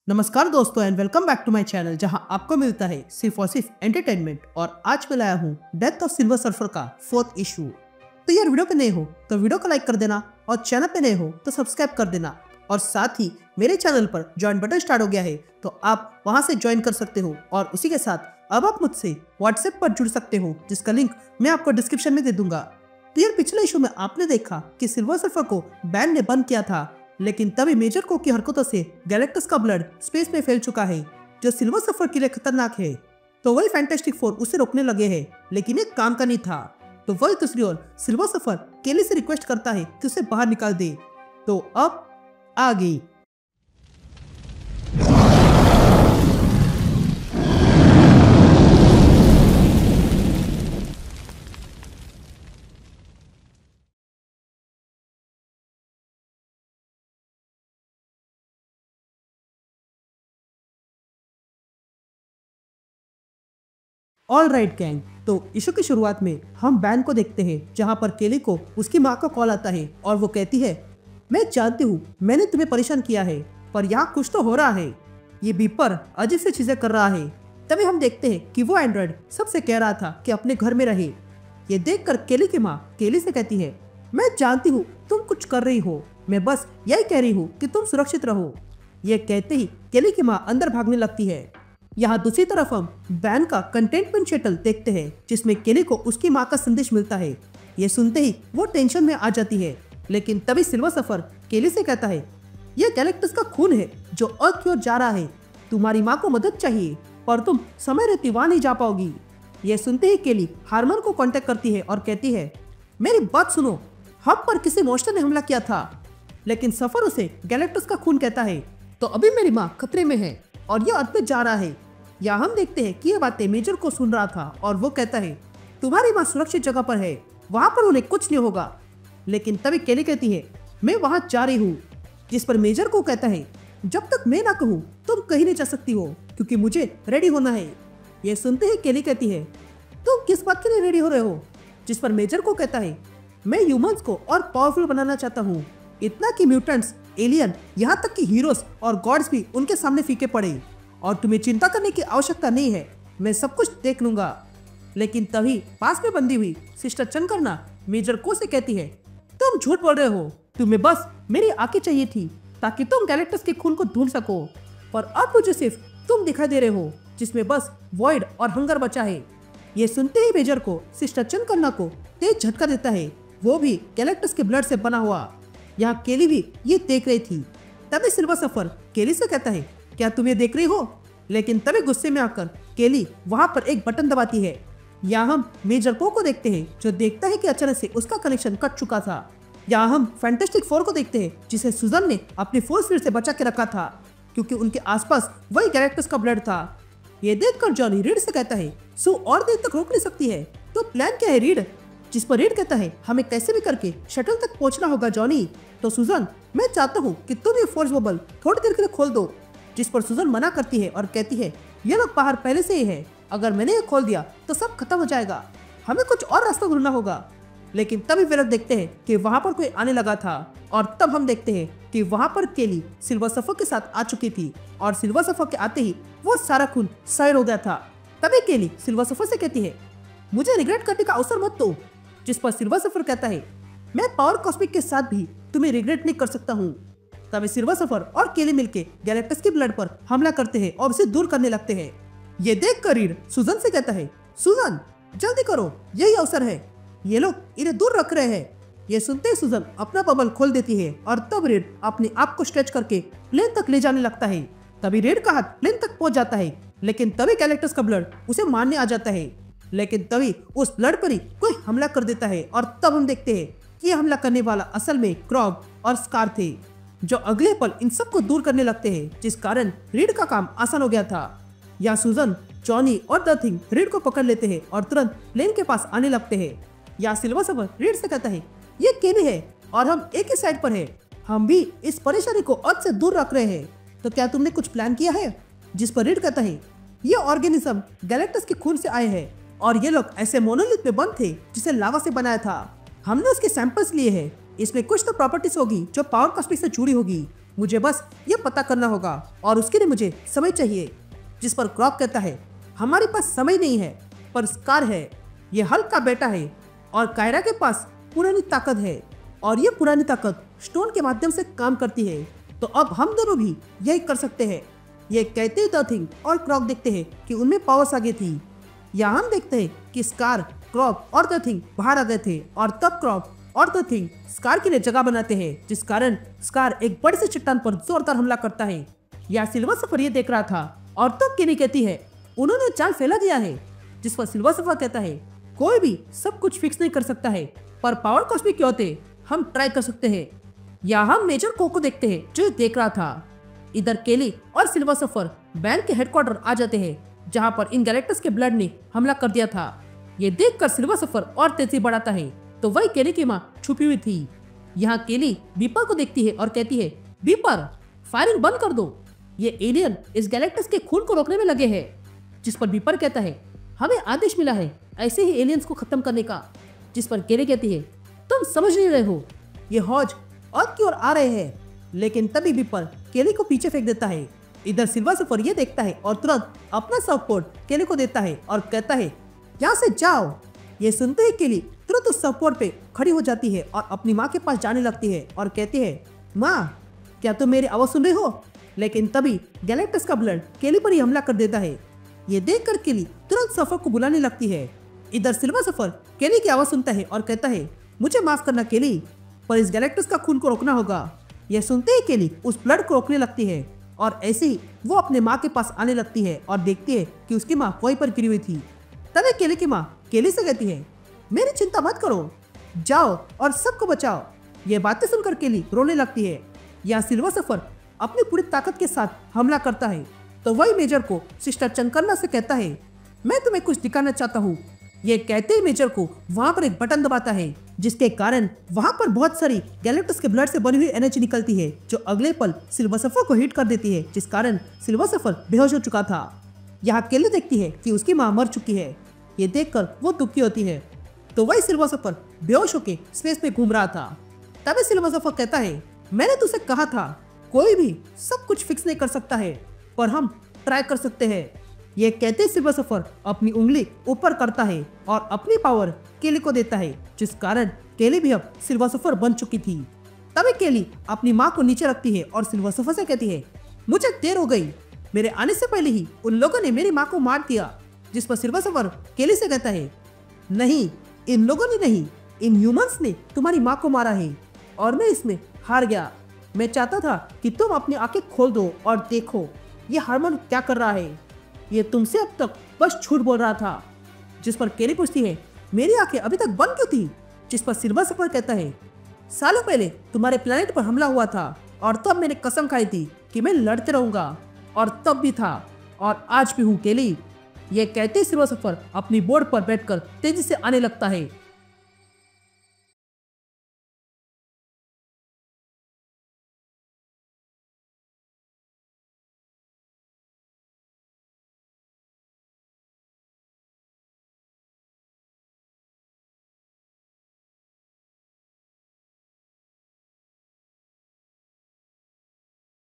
नमस्कार दोस्तों and welcome back to my channel जहां आपको मिलता है सिर्फ और सिर्फ एंटरटेनमेंट। और आज मैं लाया हूं डेथ ऑफ सिल्वर सर्फर का 4th इशू। तो यार वीडियो पे नए हो तो वीडियो को लाइक कर देना और चैनल पे नए हो तो सब्सक्राइब कर देना। और साथ ही मेरे चैनल पर ज्वाइन बटन स्टार्ट हो गया है तो आप वहां से ज्वाइन कर सकते हो। और उसी के साथ अब आप मुझसे व्हाट्सएप पर जुड़ सकते हो जिसका लिंक मैं आपको डिस्क्रिप्शन में दे दूंगा। तो यार पिछले इशू में आपने देखा कि सिल्वर सर्फर को बैन ने बंद किया था, लेकिन तभी मेजर को की हरकतों से गैलेक्टस का ब्लड स्पेस में फैल चुका है जो सिल्वर सर्फर के लिए खतरनाक है। तो वही फैंटास्टिक फोर उसे रोकने लगे हैं, लेकिन एक काम का नहीं था। तो वही दूसरी ओर सिल्वर सर्फर केली से रिक्वेस्ट करता है कि उसे बाहर निकाल दे। तो अब आ गई। ऑल राइट गैंग, तो इशू की शुरुआत में हम बैन को देखते हैं जहां पर केली को उसकी माँ का कॉल आता है और वो कहती है, मैं जानती हूँ मैंने तुम्हें परेशान किया है, पर यहाँ कुछ तो हो रहा है। ये बीपर अजीब सी चीजें कर रहा है। तभी हम देखते हैं कि वो एंड्रॉइड सबसे कह रहा था कि अपने घर में रहे। ये देखकर केली की माँ केली से कहती है, मैं जानती हूँ तुम कुछ कर रही हो, मैं बस यही कह रही हूँ कि तुम सुरक्षित रहो। ये कहते ही केली की माँ अंदर भागने लगती है। यहाँ दूसरी तरफ हम बैन का कंटेनमेंट शटल देखते हैं जिसमें केली को उसकी माँ का संदेश मिलता है। ये सुनते ही वो टेंशन में आ जाती है, लेकिन तभी सिल्वर सर्फर केली से कहता है, यह गैलेक्टस का खून है जो अर्थ की ओर जा रहा है। तुम्हारी माँ को मदद चाहिए पर तुम समय रहते वहां नहीं जा पाओगी। ये सुनते ही केली हार्मन को कांटेक्ट करती है और कहती है, मेरी बात सुनो, हम पर किसी मॉन्स्टर ने हमला किया था, लेकिन सफर उसे गैलेक्टस का खून कहता है। तो अभी मेरी माँ खतरे में है और यह अर्थ में जा रहा है। या हम देखते हैं कि यह बातें मेजर को सुन रहा था और वो कहता है, तुम्हारी माँ सुरक्षित जगह पर है, वहां पर उन्हें कुछ नहीं होगा। लेकिन तभी केली कहती है, मैं वहां जा रही हूँ। जिस पर मेजर को कहता है, जब तक मैं ना कहूँ तुम कहीं नहीं जा सकती हो क्योंकि मुझे रेडी होना है। यह सुनते ही केली कहती है, तुम किस बात के लिए रेडी हो रहे हो? जिस पर मेजर को कहता है, मैं ह्यूमंस को और पावरफुल बनाना चाहता हूँ, इतना कि म्यूटेंट्स, एलियन, यहाँ तक कि हीरोज और गॉड्स भी उनके सामने फीके पड़े। और तुम्हें चिंता करने की आवश्यकता नहीं है, मैं सब कुछ देख लूंगा। लेकिन तभी पास में बंधी हुई सिस्टर चनकरना मेजर को से कहती है, तुम झूठ बोल रहे हो, तुम्हें बस मेरी आंखें चाहिए थी ताकि तुम गैलेक्टस के खून को ढूंढ सको, पर अब मुझे सिर्फ तुम दिखाई दे रहे हो जिसमें बस वॉइड और हंगर बचा है। ये सुनते ही मेजर को सिस्टर चनकरना को तेज झटका देता है, वो भी गैलेक्टस के ब्लड से बना हुआ। यहाँ केली भी ये देख रही थी। तभी सिल्वर सर्फर केली से कहता है, क्या तुम ये देख रही हो? लेकिन तभी गुस्से में आकर केली वहां पर एक बटन दबाती है। यहाँ हम मेजर को देखते हैं जो देखता है कि अचानक से उसका कनेक्शन कट चुका था। यहाँ हम फैंटास्टिक फोर को देखते हैं जिसे सुजन ने अपनी फोर्स फील्ड से बचा के रखा था क्योंकि उनके आसपास वही गैलेक्टस का ब्लड था। ये देखकर जॉनी रीड से कहता है, सो और देर तक रोक नहीं सकती है, तो प्लान क्या है रीड? जिस पर रीड कहता है, हमें कैसे भी करके शटल तक पहुंचना होगा जॉनी। तो सुजन, मैं चाहता हूँ कि तुम ये फोर्स बबल थोड़ी देर के लिए खोल दो। जिस पर सुजन मना करती है और कहती है, ये लोग बाहर पहले से ही है, अगर मैंने ये खोल दिया तो सब खत्म हो जाएगा, हमें कुछ और रास्ता ढूंढना होगा। लेकिन तभी वे लोग देखते हैं कि वहां पर कोई आने लगा था और तब हम देखते हैं कि वहां पर केली सिल्वर सर्फर के साथ आ चुकी थी और सिल्वर सर्फर के आते ही वो सारा खून साइड हो गया था। तभी केली सिल्वर सर्फर से कहती है, मुझे रिग्रेट करने का अवसर मत दो। जिस पर सिल्वर सर्फर कहता है, मैं पावर कॉस्मिक के साथ भी तुम्हें रिग्रेट नहीं कर सकता हूँ। तभी सिल्वर सर्फर और केली मिलके गैलेक्टस के ब्लड पर हमला करते हैं और उसे दूर करने लगते हैं। ये देखकर रीड सुजन से कहता है, सुजन जल्दी करो, यही अवसर है, ये लोग इन्हें दूर रख रहे हैं। ये सुनते ही सुजन अपना बबल खोल देती है और तब रीड अपने आप को स्ट्रेच करके प्लेन तक ले जाने लगता है। तभी रीड का हाथ प्लेन तक पहुंच जाता है, लेकिन तभी गैलेक्टस का ब्लड उसे मारने आ जाता है। लेकिन तभी उस ब्लड पर ही कोई हमला कर देता है और तब हम देखते हैं कि हमला करने वाला असल में क्रॉग और स्कार थे, जो अगले पल इन सबको दूर करने लगते हैं, जिस कारण रीड का काम आसान हो गया था। या सुजन, जॉनी और द थिंग रीड को पकड़ लेते हैं और तुरंत प्लेन के पास आने लगते हैं। या सिल्वर सर्फर रीड से कहता है, ये केली है और हम एक ही साइड पर है, हम भी इस परेशानी को अर्थ से दूर रख रहे हैं, तो क्या तुमने कुछ प्लान किया है? जिस पर रीड कहता है, ये ऑर्गेनिज्म गैलेक्टस के खून से आए हैं और ये लोग ऐसे मोनोलिथ में बंद थे जिसे लावा से बनाया था। हमने उसके सैंपल्स लिए हैं, इसमें कुछ तो प्रॉपर्टीज होगी जो पावर कॉस्मिक से जुड़ी होगी। मुझे बस ये पता करना होगा और उसके लिए मुझे समय चाहिए। जिस पर क्रॉक कहता है, हमारे पास समय नहीं है, पर स्कार है। ये हल्क का बेटा है और कायरा के पास पुरानी ताकत है और ये पुरानी ताकत स्टोन के माध्यम से काम करती है। तो अब हम दोनों भी यही कर सकते हैं। ये कहते ही द थिंग और क्रॉक देखते हैं कि उनमें पावर्स आ गई थी। यहाँ हम देखते हैं कि स्कार, क्रॉक और द थिंग बाहर आ गए थे और तब क्रॉक और द थिंग स्कार के लिए जगह बनाते हैं, जिस कारण स्कार एक बड़े से चट्टान पर जोरदार हमला करता है। यह सिल्वर सफर ये देख रहा था और तब केली कहती है, उन्होंने जाल फैला दिया है। जिस पर सिल्वर सफर कहता है, कोई भी सब कुछ फिक्स नहीं कर सकता है, पर पावर कॉस्मिक क्यों होते, हम ट्राई कर सकते हैं। यहाँ हम मेजर को देखते हैं जो देख रहा था। इधर केली और सिल्वर सफर बैंक के हेडक्वार्टर आ जाते हैं, जहाँ पर इन गैलेक्टस के ब्लड ने हमला कर दिया था। ये देखकर सिल्वर सफर और तेजी बढ़ाता है, तो वही केली की माँ छुपी हुई थी। यहाँ केली बीपर को देखती है और कहती है, बीपर फायरिंग बंद कर दो, ये एलियन इस गैलेक्टस के खून को रोकने में लगे हैं। जिस पर बीपर कहता है, हमें आदेश मिला है ऐसे ही एलियंस को खत्म करने का। जिस पर केली कहती है, तुम समझ नहीं रहे हो, ये हौज और की ओर आ रहे हैं। लेकिन तभी बीपर केली को पीछे फेंक देता है। इधर सिल्वर सफर ये देखता है और तुरंत अपना सपोर्ट केली को देता है और कहता है, यहाँ से जाओ। ये सुनते ही केली तुरंत उस सपोर्ट पे खड़ी हो जाती है और अपनी माँ के पास जाने लगती है और कहती है, माँ क्या तुम मेरी आवाज सुन रही हो। लेकिन तभी गैलेक्टस का ब्लड केली पर ही हमला कर देता है। ये देखकर केली तुरंत सफर को बुलाने लगती है। इधर सिल्वर सफर केली की आवाज सुनता है और कहता है, मुझे माफ करना केली, पर इस गैलेक्टस का खून को रोकना होगा। यह सुनते ही केली उस ब्लड को रोकने लगती है और ऐसे ही वो अपने माँ के पास आने लगती है और देखती है कि उसकी माँ वहीं पर गिरी हुई थी। तभी केली की माँ केली से कहती है, मेरी चिंता मत करो, जाओ और सबको बचाओ। ये बातें सुनकर केली रोने लगती है। यहाँ सिल्वर सफर अपनी पूरी ताकत के साथ हमला करता है, तो वही मेजर को सिस्टर चंकन्ना से कहता है, मैं तुम्हें कुछ दिखाना चाहता हूँ। ये कहते ही मेजर को वहाँ पर एक बटन दबाता है, जिसके कारण वहाँ पर बहुत सारी गैलेक्टस के ब्लड से बनी हुई एनर्जी निकलती है, जो अगले पल सिल्वर सफर को हिट कर देती है, जिस कारण सिल्वर सफर बेहोश हो चुका था। यहाँ केली देखती है कि उसकी माँ मर चुकी है। ये देखकर वो दुखी होती है, तो वही सिल्वर सफर बेहोश होकर स्पेस में घूम रहा था। तभी सिल्वर सफर कहता है, मैंने तुझसे कहा था कोई भी सब कुछ फिक्स नहीं कर सकता है, पर हम ट्राई कर सकते हैं। ये कहते सिल्वर सफर अपनी उंगली ऊपर करता है और अपनी पावर केली को देता है, जिस कारण केली भी अब सिल्वर सफर बन चुकी थी। तभी केली अपनी माँ को नीचे रखती है और सिल्वर सफर से कहती है, मुझे देर हो गई, मेरे आने से पहले ही उन लोगों ने मेरी माँ को मार दिया। जिस पर सिल्वर सफर केली से कहता है, नहीं, इन लोगों ने नहीं, इन ह्यूमंस ने तुम्हारी माँ को मारा है और मैं इसमें हार गया। मैं चाहता था कि तुम अपनी आंखें खोल दो और देखो ये हार्मन क्या कर रहा है। ये तुमसे अब तक बस झूठ बोल रहा था। जिस पर केली पूछती है, मेरी आंखें अभी तक बंद क्यों थी। जिस पर सिल्वर सफर कहता है, सालों पहले तुम्हारे प्लेनेट पर हमला हुआ था और तब मैंने कसम खाई थी कि मैं लड़ते रहूंगा, और तब भी था और आज भी हूँ केली। ये कहते सिल्वर सफर अपनी बोर्ड पर बैठकर तेजी से आने लगता है